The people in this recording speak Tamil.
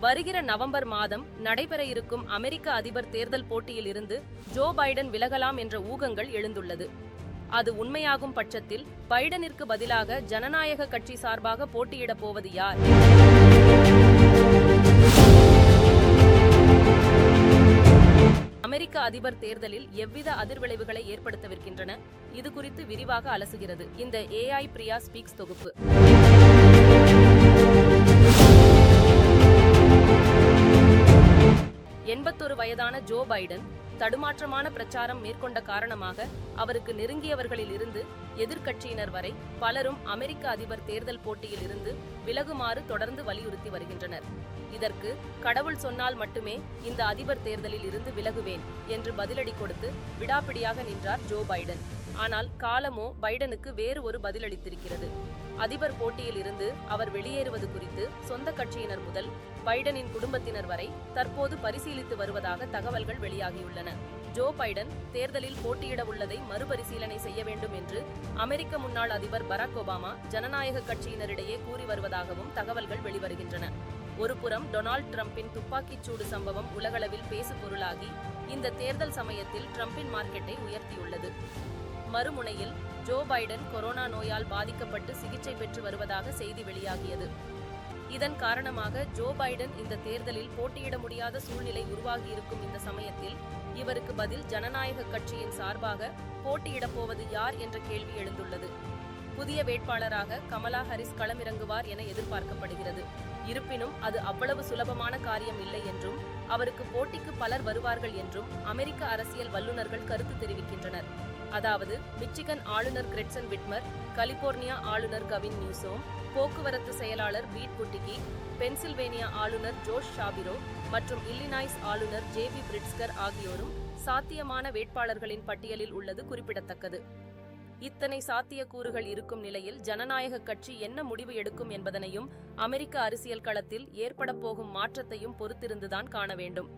வருகிற நவம்பர் மாதம் நடைபெற இருக்கும் அமெரிக்க அதிபர் தேர்தல் போட்டியில் இருந்து ஜோ பைடன் விலகலாம் என்ற ஊகங்கள் எழுந்துள்ளது. அது உண்மையாகும் பட்சத்தில் பைடனிற்கு பதிலாக ஜனநாயக கட்சி சார்பாக போட்டியிடப் போவது யார்? அமெரிக்க அதிபர் தேர்தலில் எவ்வித அதிர்விளைவுகளை ஏற்படுத்தவிருக்கின்றன? இது குறித்து விரிவாக அலசுகிறது இந்த AI பிரியா ஸ்பீக்ஸ் தொகுப்பு. 81 வயதான ஜோ பைடன் தடுமாற்றமான பிரச்சாரம் மேற்கொண்ட காரணமாக அவருக்கு நெருங்கியவர்களில் இருந்து எதிர்க்கட்சியினர் வரை பலரும் அமெரிக்க அதிபர் தேர்தல் போட்டியில் இருந்து விலகுமாறு தொடர்ந்து வலியுறுத்தி வருகின்றனர். இதற்கு கடவுள் சொன்னால் மட்டுமே இந்த அதிபர் தேர்தலில் இருந்து விலகுவேன் என்று பதிலடி கொடுத்து விடாப்பிடியாக நின்றார் ஜோ பைடன். ஆனால் காலமோ பைடனுக்கு வேறு ஒரு பதிலளித்திருக்கிறது. அதிபர் போட்டியில் இருந்து அவர் வெளியேறுவது குறித்து சொந்த கட்சியினர் முதல் பைடனின் குடும்பத்தினர் வரை தற்போது பரிசீலித்து வருவதாக தகவல்கள் வெளியாகியுள்ளன. ஜோ பைடன் தேர்தலில் போட்டியிட உள்ளதை மறுபரிசீலனை செய்ய வேண்டும் என்று அமெரிக்க முன்னாள் அதிபர் பராக் ஒபாமா ஜனநாயக கட்சியினரிடையே கூறி வருவதாகவும் தகவல்கள் வெளிவருகின்றன. ஒருபுறம் டொனால்ட் டிரம்பின் துப்பாக்கிச்சூடு சம்பவம் உலகளவில் பேசுபொருளாகி இந்த தேர்தல் சமயத்தில் டிரம்பின் மார்க்கெட்டை உயர்த்தியுள்ளது. மறுமுனையில் ஜோ பைடன் கொரோனா நோயால் பாதிக்கப்பட்டு சிகிச்சை பெற்று வருவதாக செய்தி வெளியாகியது. இதன் காரணமாக ஜோ பைடன் இந்த தேர்தலில் போட்டியிட முடியாத சூழ்நிலை உருவாகியிருக்கும் இந்த சமயத்தில் இவருக்கு பதில் ஜனநாயக கட்சியின் சார்பாக போட்டியிடப் போவது யார் என்ற கேள்வி எழுந்துள்ளது. புதிய வேட்பாளராக கமலா ஹாரிஸ் களமிறங்குவார் என எதிர்பார்க்கப்படுகிறது. இருப்பினும் அது அவ்வளவு சுலபமான காரியம் இல்லை என்றும் அவருக்கு போட்டிக்கு பலர் வருவார்கள் என்றும் அமெரிக்க அரசியல் வல்லுநர்கள் கருத்து தெரிவிக்கின்றனர். அதாவது மிச்சிகன் ஆளுநர் கிரெட்சன் விட்மர், கலிபோர்னியா ஆளுநர் கவின் நியூசோம், போக்குவரத்து செயலாளர் பீட் புட்டிகி, பென்சில்வேனியா ஆளுநர் ஜோஷ் ஷாபிரோ மற்றும் இல்லினாய்ஸ் ஆளுநர் ஜேபி பிரிட்ஸ்கர் ஆகியோரும் சாத்தியமான வேட்பாளர்களின் பட்டியலில் உள்ளது குறிப்பிடத்தக்கது. இத்தனை சாத்தியக்கூறுகள் இருக்கும் நிலையில் ஜனநாயக கட்சி என்ன முடிவு எடுக்கும் என்பதனையும் அமெரிக்க அரசியல் களத்தில் ஏற்பட போகும் மாற்றத்தையும் பொறுத்திருந்துதான் காண வேண்டும்.